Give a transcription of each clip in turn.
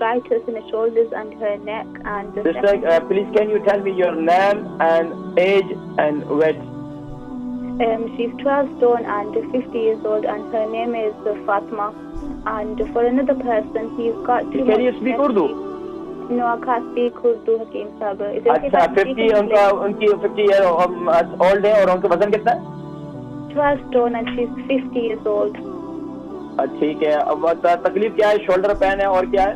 arthritis in her shoulders and her neck. And sister, please can you tell me your name and age and weight? She's 12 stone and 50 years old, and her name is Fatima. And for another person, he's got too much. Can you speak Urdu? No, I can't speak Urdu, Hakeem Sahib. Is it okay if अच्छा, I speak 50 English? उनकी 50 year old है और उनका वजन कितना है? 12 stone and she's 50 years old. ठीक है. अब तकलीफ क्या है? शोल्डर पेन है और क्या है?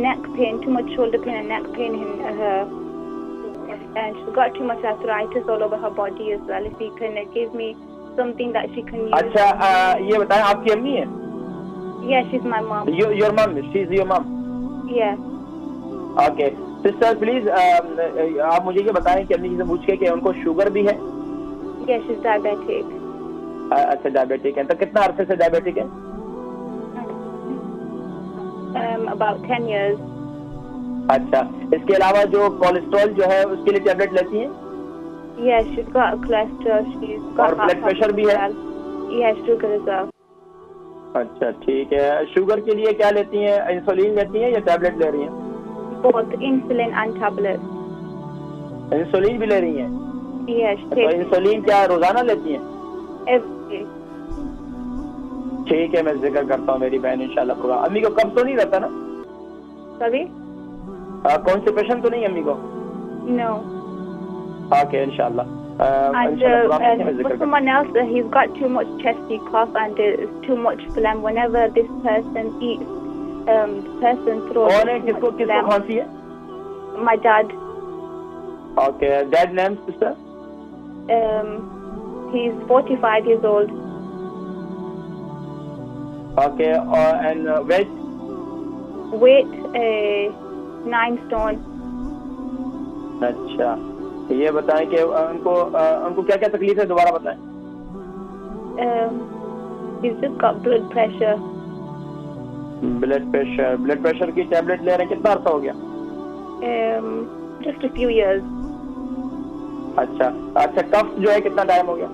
Neck pain, too much shoulder pain and neck pain in her. And she's got too much arthritis all over her body as well. If you can give me something that she can use. अच्छा, ये बताएं, आपकी अम्मी है? Yeah, she's my mom. Your mom, she's your mom. Yeah. Okay. Sister, please, आप मुझे ये बताएं कि अम्मी से पूछ के कि उनको शुगर भी है? Yeah, she's diabetic. अच्छा, डायबिटिक है. तो कितना अरसे से डायबिटिक है? About 10 years. अच्छा, इसके अलावा जो कोलेस्ट्रॉल जो है उसके लिए टैबलेट लेती हैं? Yeah, she's got cholesterol. She's got. और ब्लड प्रेशर भी है? Yeah, sugar as well. अच्छा, ठीक है. शुगर के लिए क्या लेती हैं? इंसुलिन लेती हैं या टैबलेट ले रही हैं? Both insulin and tablets. Insulin भी ले रही हैं? Yeah, she तो takes इंसुलिन क्या रोजाना लेती हैं? every day. ठीक है, मैं जिक्र करता हूँ मेरी बहन इंशाल्लाह प्रोग्राम. अम्मी को कब्ज तो नहीं रहता ना? Sorry? कॉन्स्टिपेशन तो नहीं अम्मी को? No. ओके, इंशाल्लाह. And for someone else, he's got too much chesty cough and too much phlegm. Whenever this person eats, the person throws. कौन है? किसको खांसी है? My dad. Okay. Dad name sister? He's 45 years old. Okay. And weight? Weight 9 stone. अच्छा, ये बताएं कि उनको क्या क्या तकलीफ है, दोबारा बताएं. He's just got blood pressure. Blood pressure की टैबलेट ले रहे हैं. कितना अर्सा हो गया? Just a few years. अच्छा, कफ जो है कितना टाइम हो गया?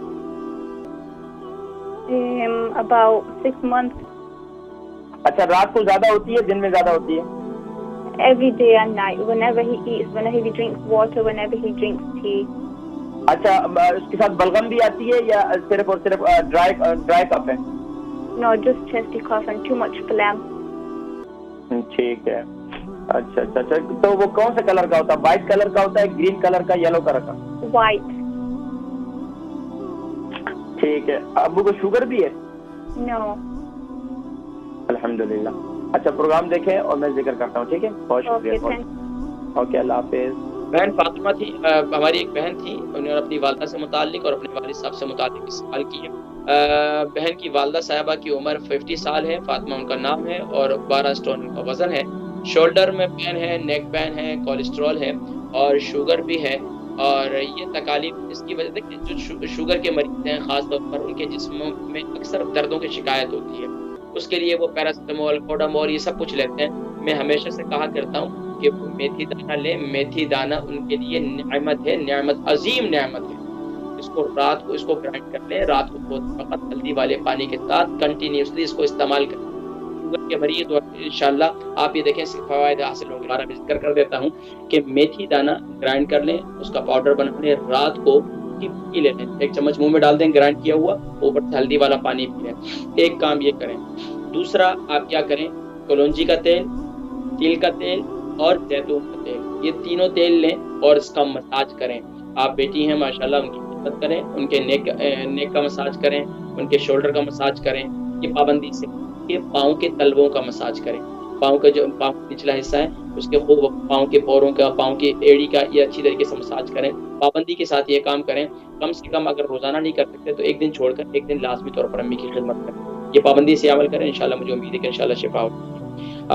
About 6 months. अच्छा, रात को ज्यादा होती है, दिन में ज्यादा होती है? Every day and night. Whenever he eats, whenever he drinks water, whenever he drinks tea. अच्छा, उसके साथ बलगम भी आती है या सिर्फ और सिर्फ ड्राई कफ है? No, just chesty cough and too much phlegm. ठीक है. अच्छा, तो वो कौन सा कलर का होता है? व्हाइट कलर का होता है, ग्रीन कलर का, येलो कलर का? White. ठीक है. अब्बू को शुगर भी है? No. अल्हम्दुलिल्लाह. अच्छा, प्रोग्राम देखें और मैं जिक्र करता हूँ. ठीक है, बहुत शुक्रिया. ओके, अल्लाह हाफिज. बहन फातिमा थी, हमारी एक बहन थी. उन्होंने अपनी वालदा से मुतालिक और अपने वालिद साहब से मुतालिक सवाल किए. बहन की वालदा साहिबा की उम्र 50 साल है. फातिमा उनका नाम है और 12 स्टोन उनका वजन है. शोल्डर में पेन है, नेक पेन है, कोलेस्ट्रॉल है और शुगर भी है. और ये तकालीफ इसकी वजह से कि जो शुगर के मरीज हैं ख़ास तौर पर उनके जिस्मों में अक्सर दर्दों की शिकायत होती है. उसके लिए वो पैरासिटामोल, कोडामोल ये सब कुछ लेते हैं. मैं हमेशा से कहा करता हूँ कि मेथी दाना लें. मेथी दाना उनके लिए नेमत है, नेमत, अजीम नेमत है. इसको रात को इसको ग्राइंड कर लें. रात को बहुत हल्दी वाले पानी के साथ कंटिन्यूसली इसको इस्तेमाल करें. शुगर के मरीज और इंशाल्लाह आप ये देखें फ़वायद हासिल होंगे. दोबारा मैं जिक्र कर देता हूँ कि मेथी दाना ग्राइंड कर लें, उसका पाउडर बना लें, रात को पी लेते हैं. 1 चम्मच मुंह में डाल दें ग्राइंड किया हुआ, ऊपर से हल्दी वाला पानी पी लें. एक काम ये करें. दूसरा आप क्या करें, कलौंजी का तेल, तिल का तेल और जैतून का तेल, ये तीनों तेल लें और इसका मसाज करें. आप बेटी हैं माशाल्लाह, उनकी खिदमत करें, उनके नेक का मसाज करें, उनके शोल्डर का मसाज करें. ये पाबंदी से के पाँव के तलवों का मसाज करें. पाँव का जो पाँव का निचला हिस्सा है उसके खूब पाँव के पोरों का, पाँव की एड़ी का ये अच्छी तरीके से मसाज करें. पाबंदी के साथ ये काम करें. कम से कम अगर रोजाना नहीं कर सकते तो एक दिन छोड़कर एक दिन लाजमी तौर पर अम्मी की खिदमत करें. ये पाबंदी से अमल करें. इंशाल्लाह मुझे उम्मीद है कि इंशाल्लाह शिफा होगी.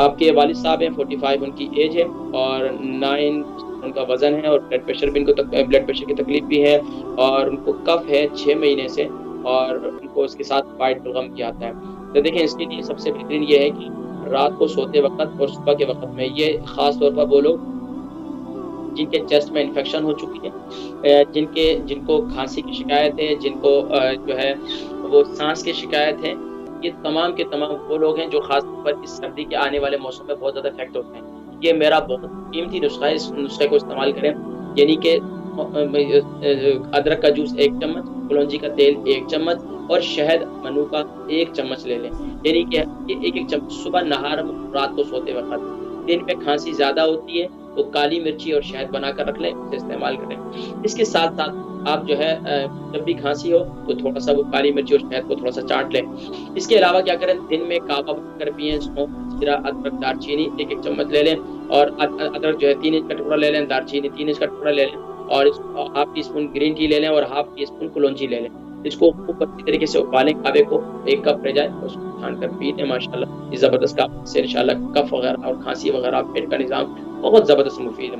आपके वालिद साहब हैं, 45 उनकी एज है और 9 उनका वजन है और ब्लड प्रेशर भी इनको ब्लड प्रेशर की तकलीफ भी है और उनको कफ है 6 महीने से और उनको उसके साथ वाइट बलगम भी आता है. तो देखें, इसके लिए सबसे बेहतरीन ये है कि रात को सोते वक्त और सुबह के वक्त में, ये ख़ास तौर पर वो लोग जिनके चेस्ट में इन्फेक्शन हो चुकी है, जिनको खांसी की शिकायत है, जिनको जो है वो सांस की शिकायत है, یہ تمام کے تمام وہ لوگ ہیں جو خاص طور پر اس سردی کے آنے والے موسم میں بہت زیادہ افیکٹ ہوتے ہیں. یہ میرا بہت قیمتی نسخہ ہے, اس نسخے کو استعمال کریں. یعنی کہ ادرک کا جوس 1 چمچ, کلونجی کا تیل 1 چمچ اور شہد منو کا 1 چمچ لے لیں. یعنی کہ ایک چمچ صبح نہار رات کو سوتے وقت. دن میں کھانسی زیادہ ہوتی ہے تو کالی مرچی اور شہد بنا کر رکھ لیں, اسے استعمال کریں. اس کے ساتھ ساتھ آپ جو ہے جب بھی کھانسی ہو تو تھوڑا سا وہ کالی مرچی اور شہد کو تھوڑا سا چاٹ لیں. اس کے علاوہ کیا کریں, دن میں کعبہ بنا کر پئیں. سونف, زیرہ, ادرک, دار چینی 1 چمچ لے لیں اور ادرک جو ہے 3 انچ کا ٹکڑا لے لیں, دار چینی 3 انچ کا ٹکڑا لے لیں اور ½ ٹی اسپون گرین ٹی لے لیں اور ½ ٹی اسپون کلونجی لے لیں. اس کو خوب اچھی طریقے سے ابالیں, کعبے کو 1 کپ رہ جائے اس کو چھان کر پی لیں. ماشاءاللہ یہ زبردست کام سے انشاءاللہ کف وغیرہ اور کھانسی وغیرہ پیٹ کا نظام بہت زبردست مفید ہے.